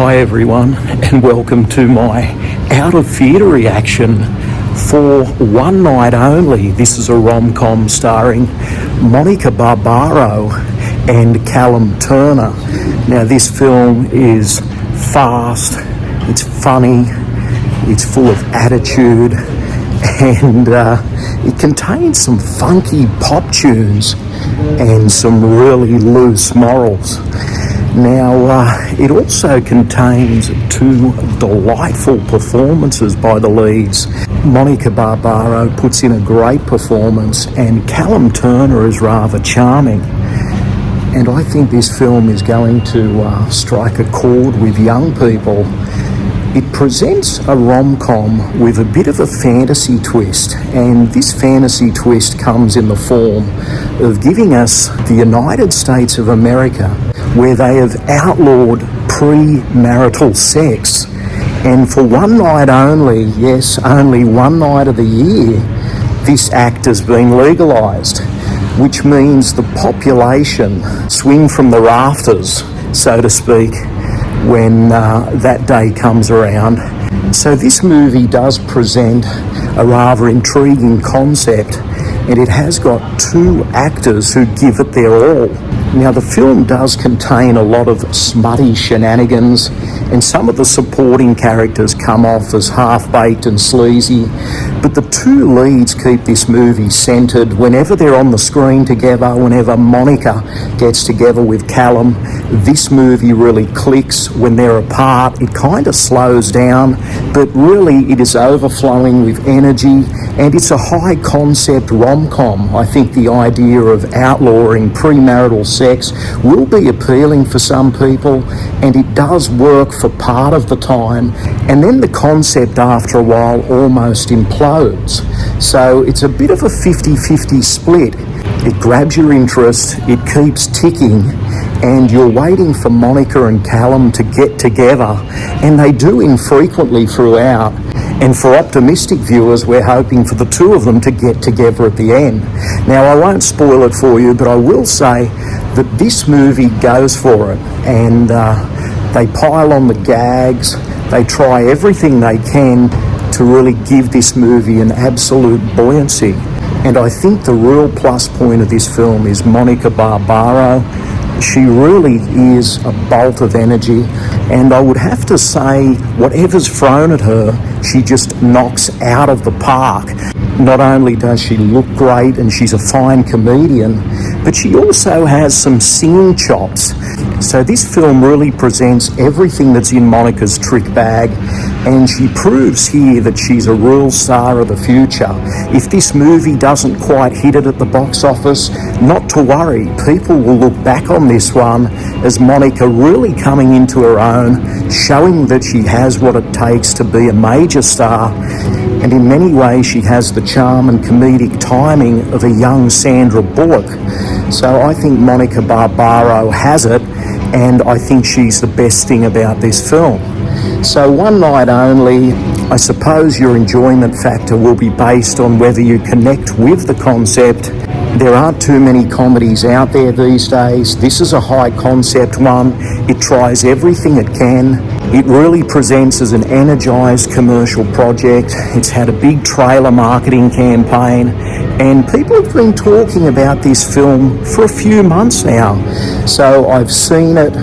Hi everyone, and welcome to my out of theatre reaction for One Night Only. This is a rom-com starring Monica Barbaro and Callum Turner. Now this film is fast, it's funny, it's full of attitude, and it contains some funky pop tunes and some really loose morals. Now, it also contains two delightful performances by the leads. Monica Barbaro puts in a great performance, and Callum Turner is rather charming. And I think this film is going to strike a chord with young people. It presents a rom-com with a bit of a fantasy twist, and this fantasy twist comes in the form of giving us the United States of America, where they have outlawed premarital sex. And for one night only, yes, only one night of the year, this act has been legalised, which means the population swing from the rafters, so to speak, when that day comes around. So this movie does present a rather intriguing concept, and it has got two actors who give it their all. Now the film does contain a lot of smutty shenanigans, and some of the supporting characters come off as half-baked and sleazy, but the two leads keep this movie centred. Whenever they're on the screen together, whenever Monica gets together with Callum, this movie really clicks. When they're apart, it kind of slows down, but really it is overflowing with energy, and it's a high-concept rom-com. I think the idea of outlawing premarital sex will be appealing for some people, and it does work for part of the time, and then the concept after a while almost implodes. So it's a bit of a 50-50 split. It grabs your interest, it keeps ticking, and you're waiting for Monica and Callum to get together, and they do infrequently throughout. And for optimistic viewers, we're hoping for the two of them to get together at the end. Now, I won't spoil it for you, but I will say that this movie goes for it, and they pile on the gags, they try everything they can to really give this movie an absolute buoyancy. And I think the real plus point of this film is Monica Barbaro. She really is a bolt of energy, and I would have to say whatever's thrown at her, she just knocks out of the park. Not only does she look great and she's a fine comedian, but she also has some singing chops. So this film really presents everything that's in Monica's trick bag, and she proves here that she's a real star of the future. If this movie doesn't quite hit it at the box office, not to worry. People will look back on this one as Monica really coming into her own, showing that she has what it takes to be a major star, and in many ways she has the charm and comedic timing of a young Sandra Bullock. So I think Monica Barbaro has it, and I think she's the best thing about this film. So One Night Only, I suppose your enjoyment factor will be based on whether you connect with the concept. There aren't too many comedies out there these days. This is a high concept one. It tries everything it can. It really presents as an energised commercial project. It's had a big trailer marketing campaign, and people have been talking about this film for a few months now. So I've seen it.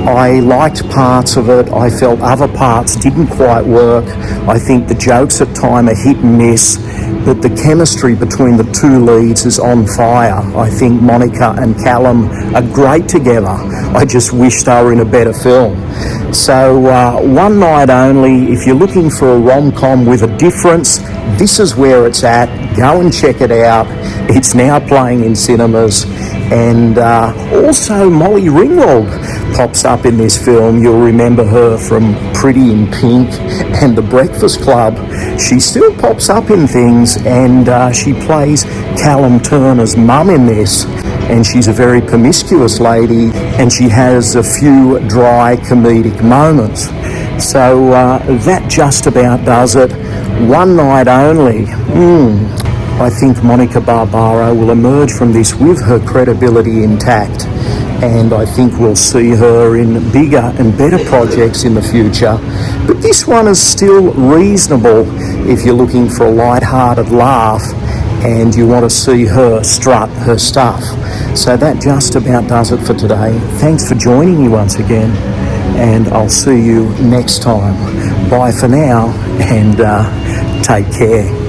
I liked parts of it. I felt other parts didn't quite work. I think the jokes at times are hit and miss, but the chemistry between the two leads is on fire. I think Monica and Callum are great together. I just wish they were in a better film. So One Night Only, if you're looking for a rom-com with a difference, this is where it's at. Go and check it out. It's now playing in cinemas. And also Molly Ringwald pops up in this film. You'll remember her from Pretty in Pink and The Breakfast Club. She still pops up in things, and she plays Callum Turner's mum in this. And she's a very promiscuous lady, and she has a few dry comedic moments. So that just about does it. One Night Only. I think Monica Barbaro will emerge from this with her credibility intact. and I think we'll see her in bigger and better projects in the future. But this one is still reasonable if you're looking for a light-hearted laugh and you want to see her strut her stuff. So that just about does it for today. Thanks for joining me once again, and I'll see you next time. Bye for now, and take care.